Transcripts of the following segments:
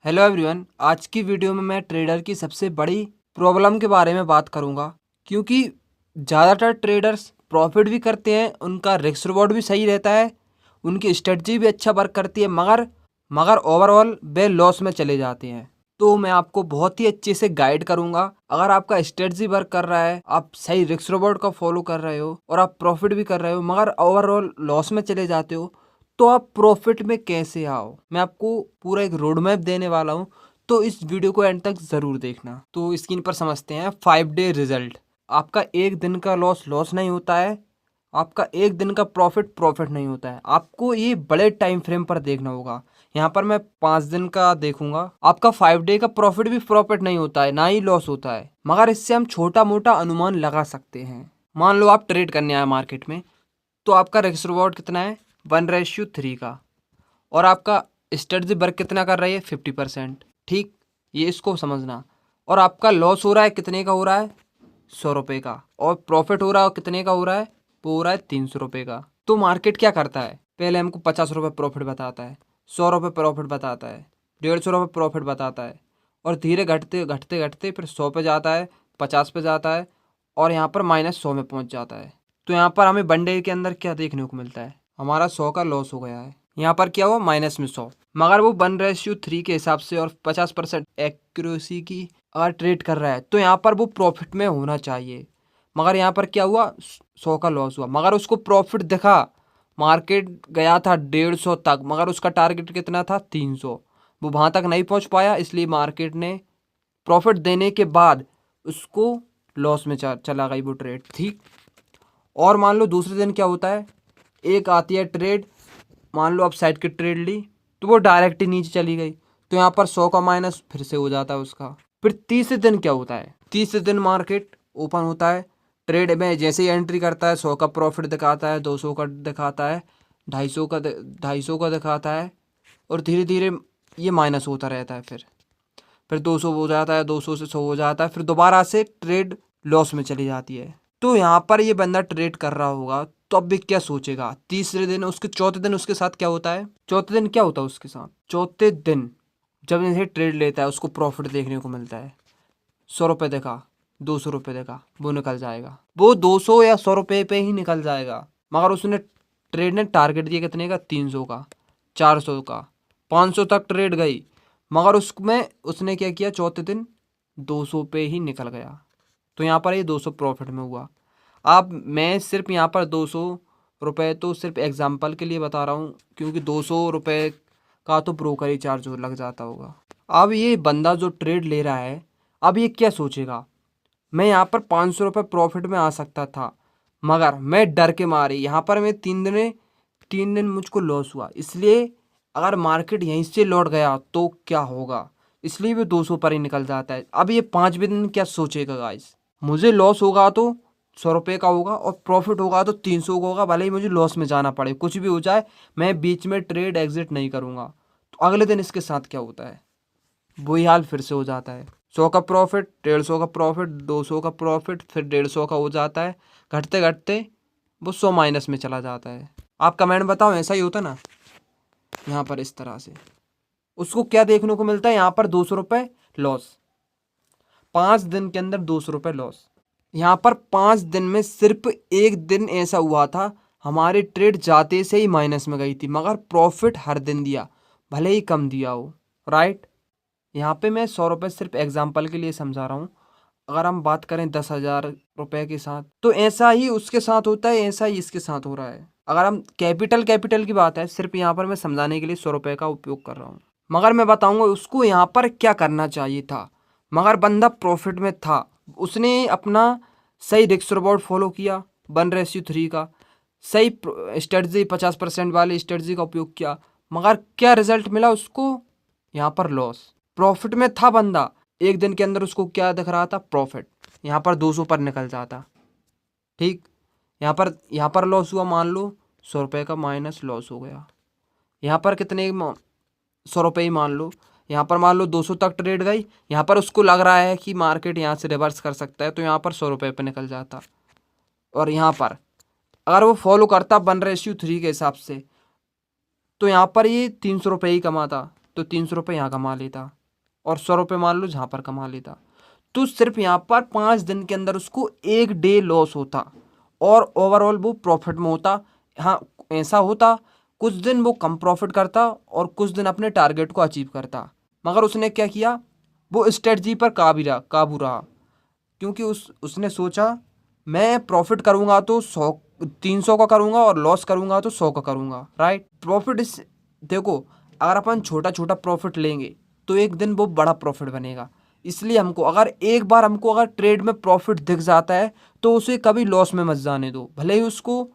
Hello everyone. आज की video में मैं ट्रेडर की सबसे बड़ी प्रॉब्लम के बारे में बात करूंगा, क्योंकि ज़्यादातर ट्रेडर्स प्रॉफिट भी करते हैं, उनका रिस्क रिवॉर्ड भी सही रहता है, उनकी स्ट्रेटजी भी अच्छा वर्क करती है, मगर ओवरऑल वे लॉस में चले जाते हैं। तो मैं आपको बहुत ही अच्छे से गाइड करूंगा। अगर आपका स्ट्रेटजी वर्क कर रहा है, आप सही रिस्क रिवॉर्ड का फॉलो कर रहे हो और आप प्रॉफिट भी कर रहे हो, मगर ओवरऑल लॉस में चले जाते हो, तो आप प्रॉफिट में कैसे आओ। मैं आपको पूरा एक रोड मैप देने वाला हूँ, तो इस वीडियो को एंड तक ज़रूर देखना। तो स्क्रीन पर समझते हैं 5 डे रिजल्ट। आपका एक दिन का लॉस नहीं होता है, आपका एक दिन का प्रॉफिट नहीं होता है। आपको ये बड़े टाइम फ्रेम पर देखना होगा। यहाँ पर मैं 5 दिन का देखूंगा। आपका 5 डे का प्रॉफिट नहीं होता है, ना ही लॉस होता है, मगर इससे हम छोटा मोटा अनुमान लगा सकते हैं। मान लो आप ट्रेड करने आए मार्केट में, तो आपका रिस्क रिवॉर्ड कितना है 1:3 का, और आपका स्ट्रेटजी वर्क कितना कर रही है 50%। ठीक, ये इसको समझना। और आपका लॉस हो रहा है कितने का हो रहा है 100 रुपये का, और प्रॉफिट हो रहा है कितने का हो रहा है, वो हो रहा है 300 रुपये का। तो मार्केट क्या करता है, पहले हमको 50 रुपये प्रॉफिट बताता है, 100 रुपये प्रॉफिट बताता है, 150 रुपये प्रॉफिट बताता है, और धीरे घटते घटते घटते फिर 100 पे जाता है, 50 पे जाता है, और यहाँ पर -100 में पहुँच जाता है। तो यहाँ पर हमें वन डे के अंदर क्या देखने को मिलता है, हमारा 100 का लॉस हो गया है। यहाँ पर क्या हुआ, माइनस में 100, मगर वो 1:3 के हिसाब से और 50% एक्यूरेसी की अगर ट्रेड कर रहा है, तो यहाँ पर वो प्रॉफिट में होना चाहिए। मगर यहाँ पर क्या हुआ, 100 का लॉस हुआ, मगर उसको प्रॉफिट दिखा। मार्केट गया था 150 तक, मगर उसका टारगेट कितना था 300, वो वहाँ तक नहीं पहुँच पाया, इसलिए मार्केट ने प्रॉफिट देने के बाद उसको लॉस में चला गई वो ट्रेड। ठीक, और मान लो दूसरे दिन क्या होता है, एक आती है ट्रेड, मान लो अपसाइड की ट्रेड ली, तो वो डायरेक्ट ही नीचे चली गई, तो यहाँ पर 100 का माइनस फिर से हो जाता है उसका। फिर तीसरे दिन क्या होता है, तीसरे दिन मार्केट ओपन होता है, ट्रेड में जैसे ही एंट्री करता है 100 का प्रॉफिट दिखाता है, 200 का दिखाता है, 250 का दिखाता है, और धीरे धीरे ये माइनस होता रहता है। फिर 200 हो जाता है, 200 से 100 हो जाता है, फिर दोबारा से ट्रेड लॉस में चली जाती है। तो यहाँ पर ये बंदा ट्रेड कर रहा होगा, तो अब भी क्या सोचेगा। तीसरे दिन उसके चौथे दिन उसके साथ क्या होता है, चौथे दिन क्या होता है उसके साथ, चौथे दिन जब इसे ट्रेड लेता है उसको प्रॉफिट देखने को मिलता है। 100 रुपये देखा, 200 रुपये देखा, वो निकल जाएगा, वो 200 या 100 रुपये पे ही निकल जाएगा। मगर उसने ट्रेड ने टारगेट दिया कितने का, 300 का, 400 का, 500 तक ट्रेड गई, मगर उसमें उसने क्या किया, चौथे दिन 200 पे ही निकल गया। तो यहाँ पर ये 200 प्रॉफिट में हुआ। अब मैं सिर्फ यहाँ पर 200 रुपये तो सिर्फ एग्जांपल के लिए बता रहा हूँ, क्योंकि 200 रुपये का तो ब्रोकर ही चार्ज लग जाता होगा। अब ये बंदा जो ट्रेड ले रहा है, अब ये क्या सोचेगा, मैं यहाँ पर 500 रुपये प्रॉफिट में आ सकता था, मगर मैं डर के मारे यहाँ पर मैं 3 दिन मुझको लॉस हुआ, इसलिए अगर मार्केट यहीं से लौट गया तो क्या होगा, इसलिए वो 200 पर ही निकल जाता है। अब ये 5 दिन क्या सोचेगा, गाइस, मुझे लॉस होगा तो 100 रुपये का होगा, और प्रॉफिट होगा तो 300 का होगा, भले ही मुझे लॉस में जाना पड़े, कुछ भी हो जाए, मैं बीच में ट्रेड एग्जिट नहीं करूँगा। तो अगले दिन इसके साथ क्या होता है, वही हाल फिर से हो जाता है। 100 का प्रॉफिट, 150 का प्रॉफिट, 200 का प्रॉफिट, फिर 150 का हो जाता है, घटते घटते वो 100 माइनस में चला जाता है। आप कमेंट बताओ, ऐसा ही होता ना। यहाँ पर इस तरह से उसको क्या देखने को मिलता है, यहाँ पर 200 रुपये लॉस, 5 दिन के अंदर 200 रुपये लॉस। यहाँ पर 5 दिन में सिर्फ एक दिन ऐसा हुआ था, हमारी ट्रेड जाते से ही माइनस में गई थी, मगर प्रॉफिट हर दिन दिया, भले ही कम दिया हो। राइट, यहाँ पे मैं 100 रुपये सिर्फ एग्जाम्पल के लिए समझा रहा हूँ। अगर हम बात करें 10,000 रुपये के साथ, तो ऐसा ही उसके साथ होता है, ऐसा ही इसके साथ हो रहा है। अगर हम कैपिटल की बात है, सिर्फ यहाँ पर मैं समझाने के लिए 100 रुपये का उपयोग कर रहा हूँ, मगर मैं बताऊँगा उसको यहाँ पर क्या करना चाहिए था। मगर बंदा प्रॉफिट में था, उसने अपना सही रिस्क रिवॉर्ड फॉलो किया, 1:3 का सही स्ट्रेटजी, 50% वाली स्ट्रेटजी का उपयोग किया, मगर क्या रिजल्ट मिला उसको, यहाँ पर लॉस। प्रॉफिट में था बंदा, एक दिन के अंदर उसको क्या दिख रहा था, प्रॉफिट, यहाँ पर 200 पर निकल जाता। ठीक, यहाँ पर लॉस हुआ, मान लो 100 रुपये का माइनस लॉस हो गया। यहाँ पर कितने 100 रुपये ही मान लो, यहाँ पर मान लो 200 तक ट्रेड गई, यहाँ पर उसको लग रहा है कि मार्केट यहाँ से रिवर्स कर सकता है, तो यहाँ पर 100 रुपये पे निकल जाता। और यहाँ पर अगर वो फॉलो करता 1:3 के हिसाब से, तो यहाँ पर ये 300 रुपये ही कमाता। तो 300 रुपये यहाँ कमा लेता और 100 रुपये मान लो जहाँ पर कमा लेता। तो सिर्फ यहाँ पर 5 दिन के अंदर उसको 1 डे लॉस होता और ओवरऑल वो प्रॉफिट में होता। हाँ, ऐसा होता कुछ दिन वो कम प्रॉफिट करता और कुछ दिन अपने टारगेट को अचीव करता। मगर उसने क्या किया, वो स्ट्रेटजी पर काबू रहा, क्योंकि उसने सोचा मैं प्रॉफिट करूँगा तो 300 का करूँगा और लॉस करूँगा तो 100 का करूँगा। राइट, प्रॉफिट इस देखो, अगर अपन छोटा छोटा प्रॉफिट लेंगे तो एक दिन वो बड़ा प्रॉफिट बनेगा। इसलिए हमको अगर ट्रेड में प्रॉफिट दिख जाता है तो उसे कभी लॉस में मत जाने दो, भले ही उसको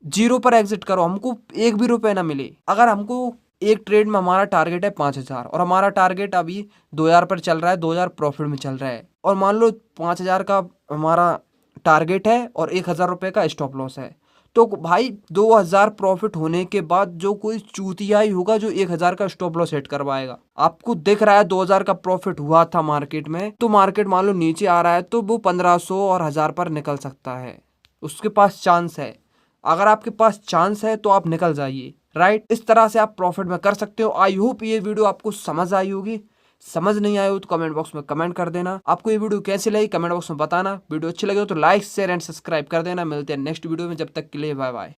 0 पर एग्जिट करो, हमको 1 भी रुपए ना मिले। अगर हमको एक ट्रेड में हमारा टारगेट है 5,000 और हमारा टारगेट अभी 2,000 पर चल रहा है, 2,000 प्रॉफिट में चल रहा है, और मान लो 5,000 का हमारा टारगेट है और 1,000 रुपये का स्टॉप लॉस है, तो भाई 2,000 प्रॉफिट होने के बाद जो कोई चूतिया ही होगा जो 1,000 का स्टॉप लॉस सेट करवाएगा। आपको दिख रहा है 2,000 का प्रॉफिट हुआ था मार्केट में, तो मार्केट मान लो नीचे आ रहा है तो वो 1,500 और 1,000 पर निकल सकता है, उसके पास चांस है। अगर आपके पास चांस है तो आप निकल जाइए। राइट, इस तरह से आप प्रॉफिट में कर सकते हो। आई होप ये वीडियो आपको समझ आई होगी। समझ नहीं आए हो तो कमेंट बॉक्स में कमेंट कर देना। आपको ये वीडियो कैसी लगी कमेंट बॉक्स में बताना। वीडियो अच्छी लगे हो तो लाइक शेयर एंड सब्सक्राइब कर देना। मिलते हैं नेक्स्ट वीडियो में, जब तक के लिए बाय बाय।